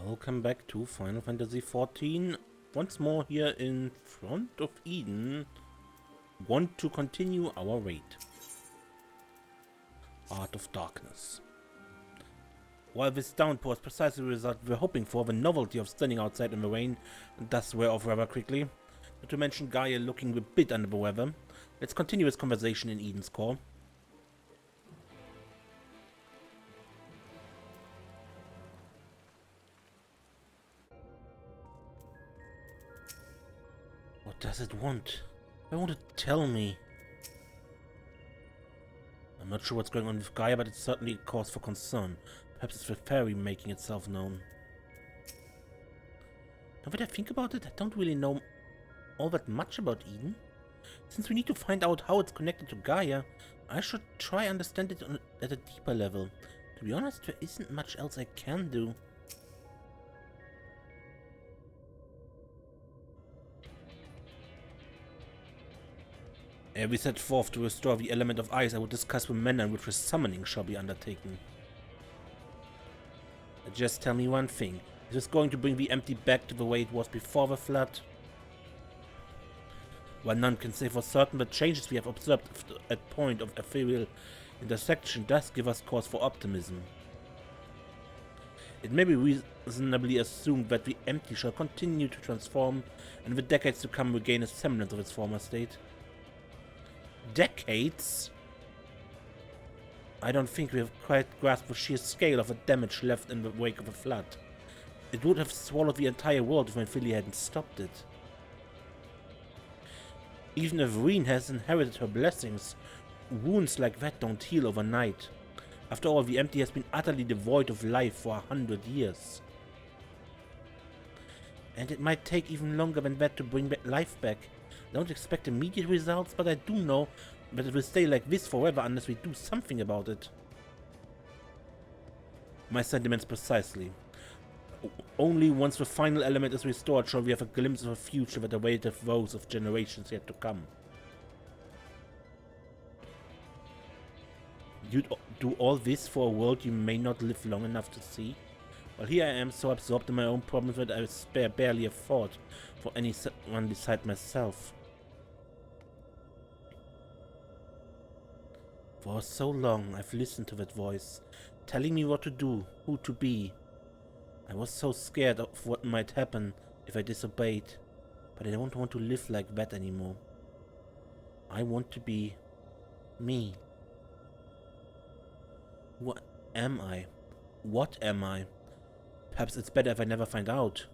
Welcome back to Final Fantasy XIV. Once more here in front of Eden. Want to continue our raid. Art of Darkness. While this downpour is precisely the result we were hoping for, the novelty of standing outside in the rain does wear off rather quickly. Not to mention Gaia looking a bit under the weather. Let's continue this conversation in Eden's core. What does it want? I want to tell me. I'm not sure what's going on with Gaia, but it's certainly a cause for concern. Perhaps it's the fairy making itself known. Now that I think about it, I don't really know all that much about Eden. Since we need to find out how it's connected to Gaia, I should try understand it at a deeper level. To be honest, there isn't much else I can do. We set forth to restore the element of ice. I will discuss the manner in which the summoning shall be undertaken. Just tell me one thing. Is this going to bring the empty back to the way it was before the flood? While none can say for certain, the changes we have observed at point of ethereal intersection does give us cause for optimism. It may be reasonably assumed that the empty shall continue to transform and in the decades to come regain a semblance of its former state. Decades? I don't think we have quite grasped the sheer scale of the damage left in the wake of a flood. It would have swallowed the entire world if Ophelia hadn't stopped it. Even if Reen has inherited her blessings, wounds like that don't heal overnight. After all, the empty has been utterly devoid of life for 100 years. And it might take even longer than that to bring life back. I don't expect immediate results, but I do know that it will stay like this forever unless we do something about it. My sentiments precisely. Only once the final element is restored shall we have a glimpse of a future that awaiteth those of generations yet to come. You'd do all this for a world you may not live long enough to see? Well, here I am so absorbed in my own problems that I spare barely a thought for anyone beside myself. For so long I've listened to that voice, telling me what to do, who to be. I was so scared of what might happen if I disobeyed, but I don't want to live like that anymore. I want to be me. What am I? What am I? Perhaps it's better if I never find out.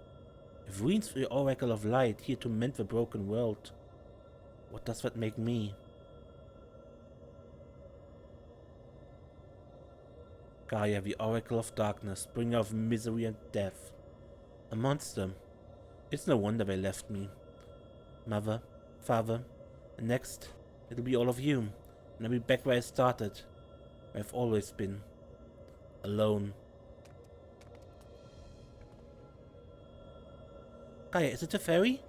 If Reen's the Oracle of Light, here to mend the broken world, what does that make me? Gaia, the Oracle of Darkness, bringer of misery and death. A monster. It's no wonder they left me. Mother, father, and next, it'll be all of you, and I'll be back where I started, where I've always been. Alone. Gaia, is it a fairy?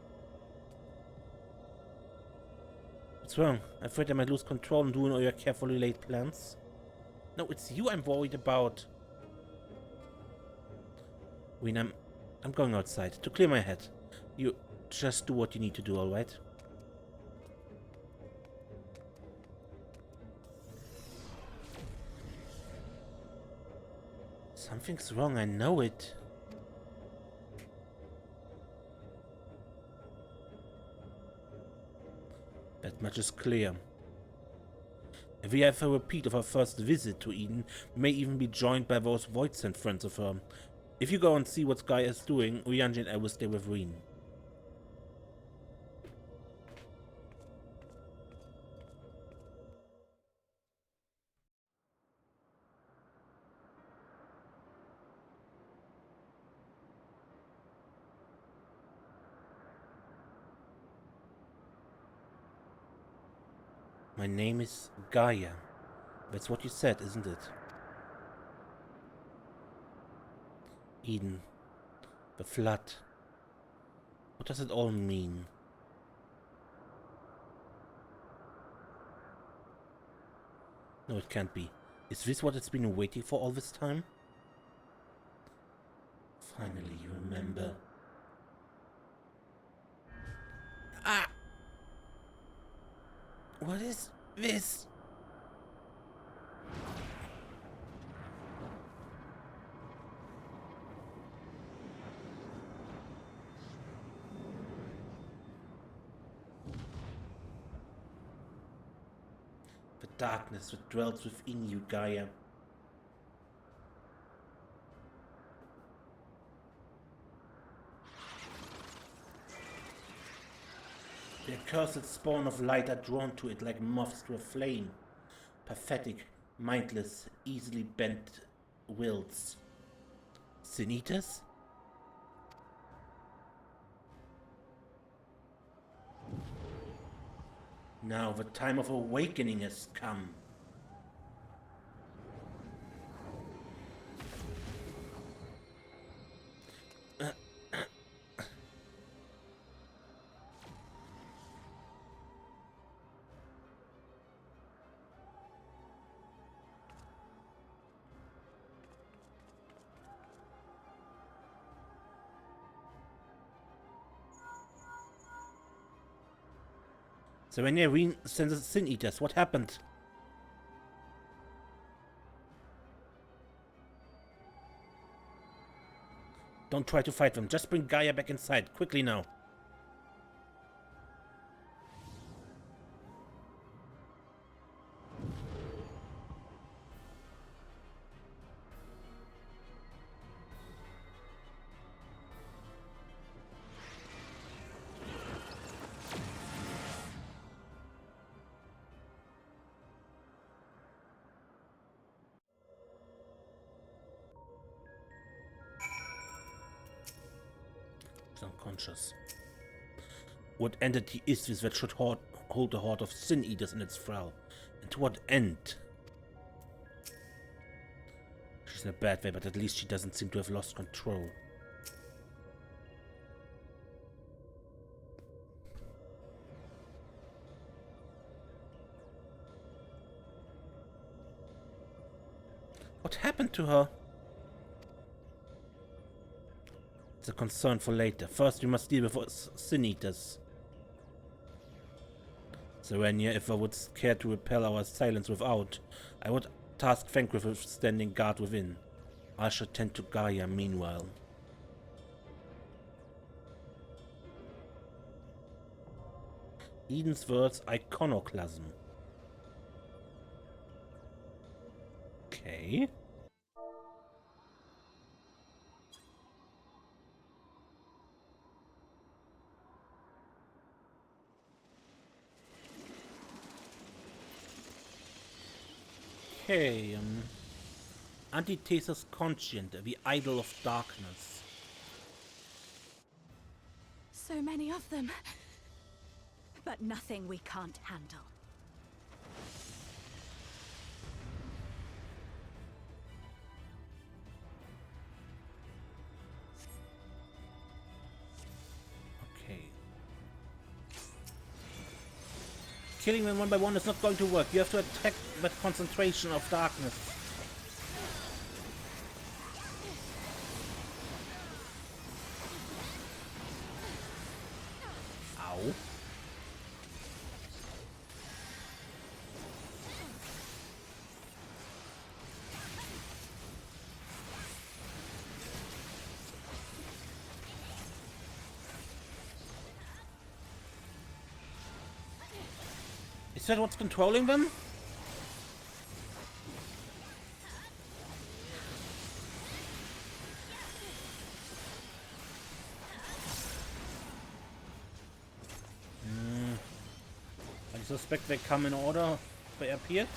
What's wrong? I'm afraid I might lose control and ruin all your carefully laid plans. No, it's you I'm worried about. Reen, I'm going outside to clear my head. You just do what you need to do, alright? Something's wrong, I know it. That much is clear. If we have a repeat of our first visit to Eden, we may even be joined by those void-sent friends of her. If you go and see what Gaia is doing, Rianji and I will stay with Reen. My name is Gaia. That's what you said, isn't it? Eden. The flood. What does it all mean? No, it can't be. Is this what it's been waiting for all this time? Finally. remember. Ah! What is this? The darkness that dwells within you, Gaia. The accursed spawn of light are drawn to it like moths to a flame. Pathetic, mindless, easily bent wills. Sin Eaters? Now the time of awakening has come. So when Irene sends the Sin Eaters, what happened? Don't try to fight them. Just bring Gaia back inside. Quickly now. She's unconscious. What entity is this that should hold the horde of Sin Eaters in its thrall? And to what end? She's in a bad way, but at least she doesn't seem to have lost control. What happened to her? It's a concern for later. First, we must deal with Sin Eaters. Serenia, if I would care to repel our silence without, I would task Fenrir with standing guard within. I shall tend to Gaia meanwhile. Eden's words, iconoclasm. Okay. Okay, Antithesis Conscient, the idol of darkness. So many of them, but nothing we can't handle. Okay. Killing them one by one is not going to work. You have to attack that concentration of darkness. Ow. Is that what's controlling them? I suspect they come in order they appeared.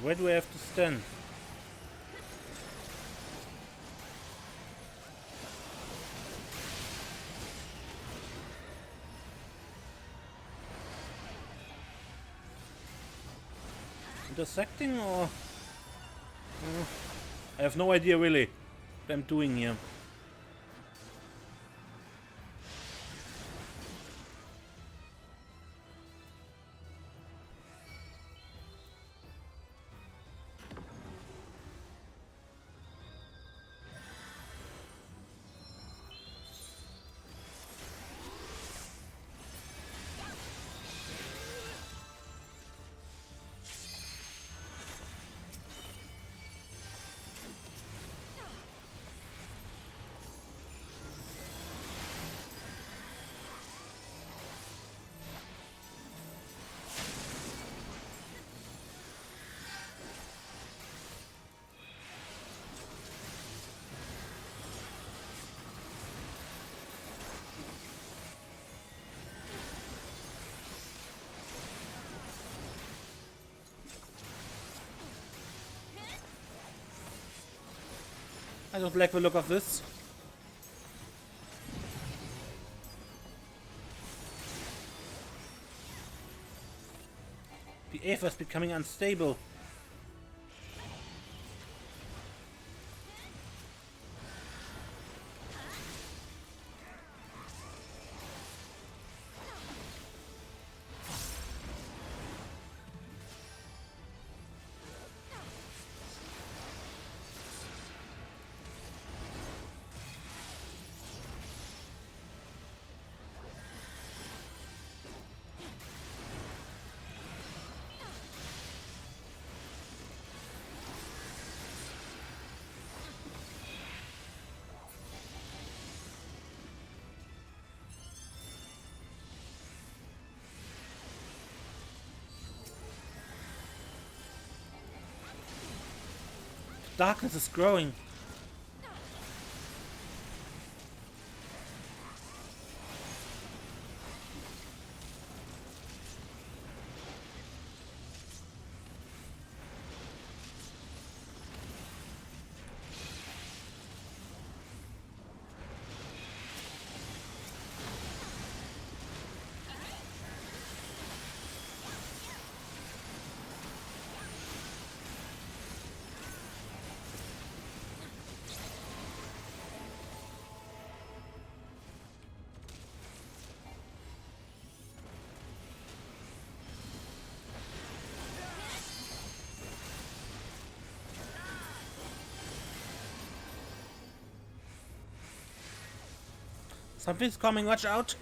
Where do I have to stand? Intersecting or... I have no idea really what I'm doing here. I don't like the look of this. The Aether is becoming unstable. Darkness is growing. Something's coming, watch out!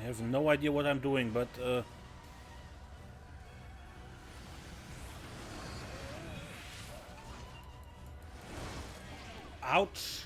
I have no idea what I'm doing, but ouch!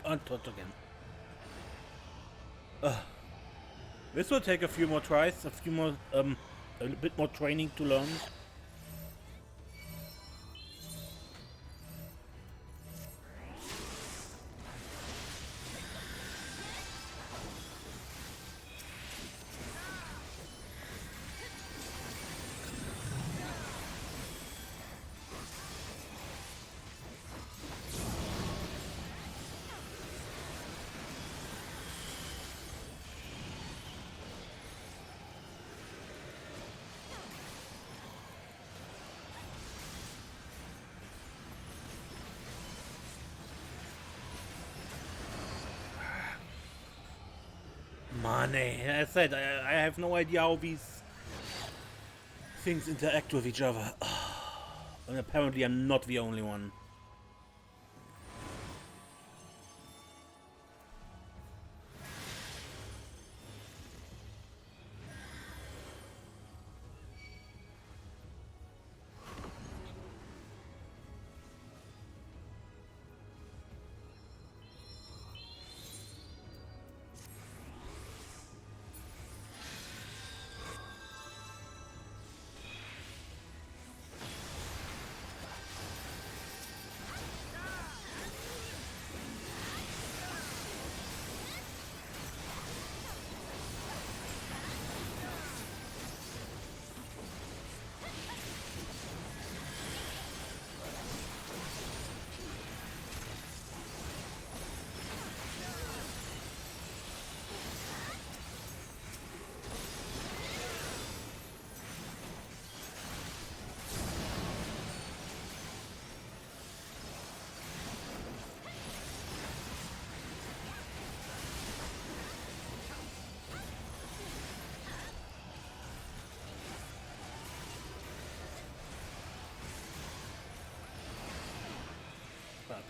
untouched again. This will take a few more tries, a bit more training to learn. Money. I said I have no idea how these things interact with each other. And apparently I'm not the only one. Fuck.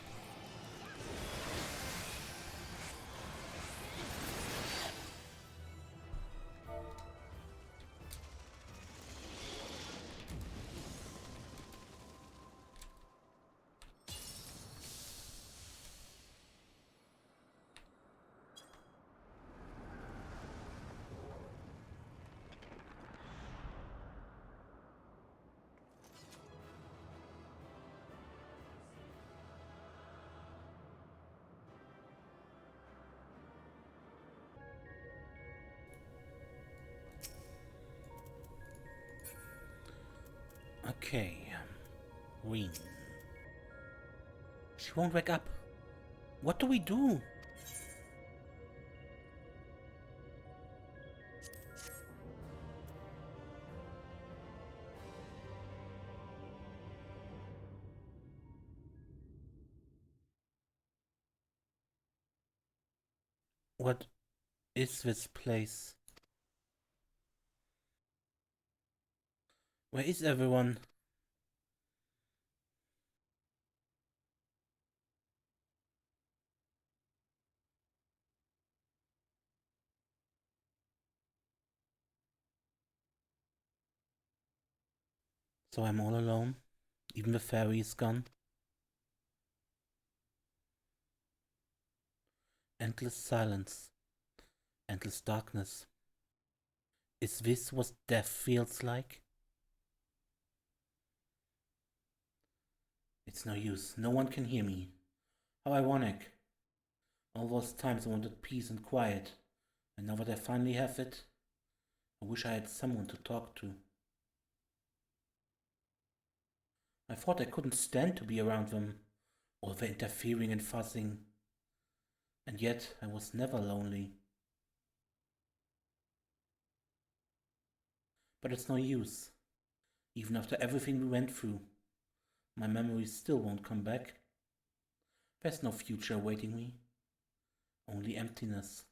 Okay. Ween. She won't wake up. What do we do? What is this place? Where is everyone? So I'm all alone? Even the fairy is gone? Endless silence. Endless darkness. Is this what death feels like? It's no use. No one can hear me. How ironic. All those times I wanted peace and quiet, and now that I finally have it, I wish I had someone to talk to. I thought I couldn't stand to be around them, all the interfering and fussing. And yet I was never lonely. But it's no use. Even after everything we went through, my memories still won't come back. There's no future awaiting me, only emptiness.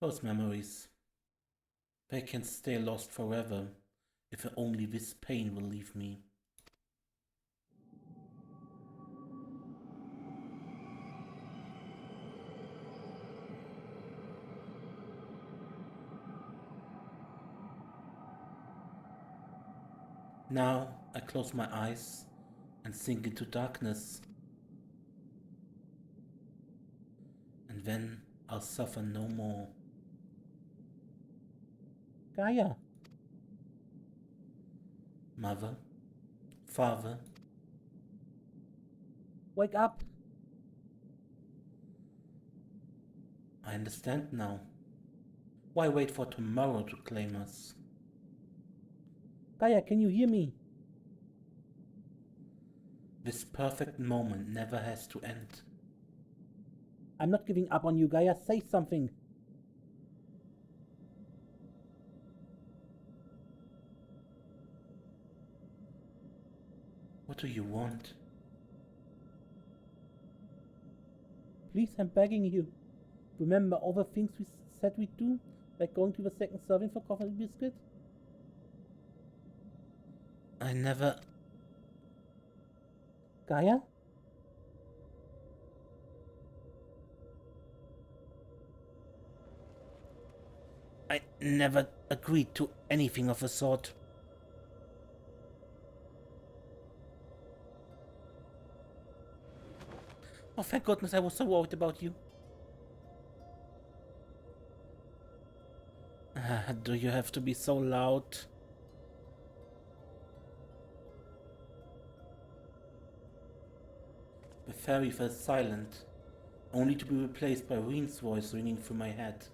Those memories, they can stay lost forever if only this pain will leave me. Now I close my eyes and sink into darkness. then I'll suffer no more. Gaia. Mother, Father, wake up. I understand now. Why wait for tomorrow to claim us? Gaia, can you hear me? This perfect moment never has to end. I'm not giving up on you, Gaia. Say something. What do you want? Please, I'm begging you. Remember all the things we said we'd do? Like going to the second serving for coffee and biscuit? I never... Gaia? I never agreed to anything of the sort. Oh, thank goodness, I was so worried about you. Do you have to be so loud? The fairy fell silent, only to be replaced by Reen's voice ringing through my head.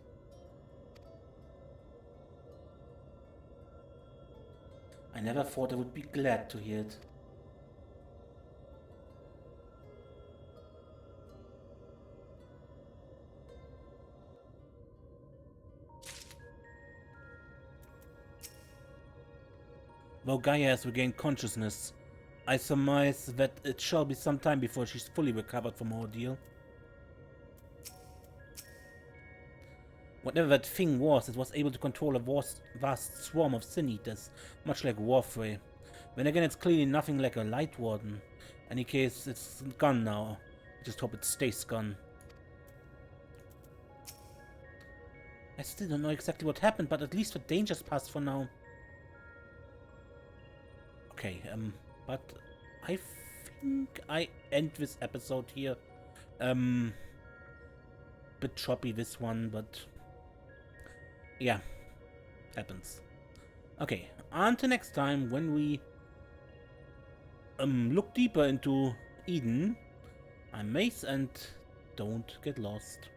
I never thought I would be glad to hear it. Though Gaia has regained consciousness, I surmise that it shall be some time before she's fully recovered from her ordeal. Whatever that thing was, it was able to control a vast swarm of sin eaters, much like Warfrey. Then again, it's clearly nothing like a Light Warden. In any case, it's gone now. I just hope it stays gone. I still don't know exactly what happened, but at least the danger's passed for now. Okay, but I think I end this episode here. Bit choppy this one, but yeah, happens. Okay, until next time when we look deeper into Eden. I'm Mace and don't get lost.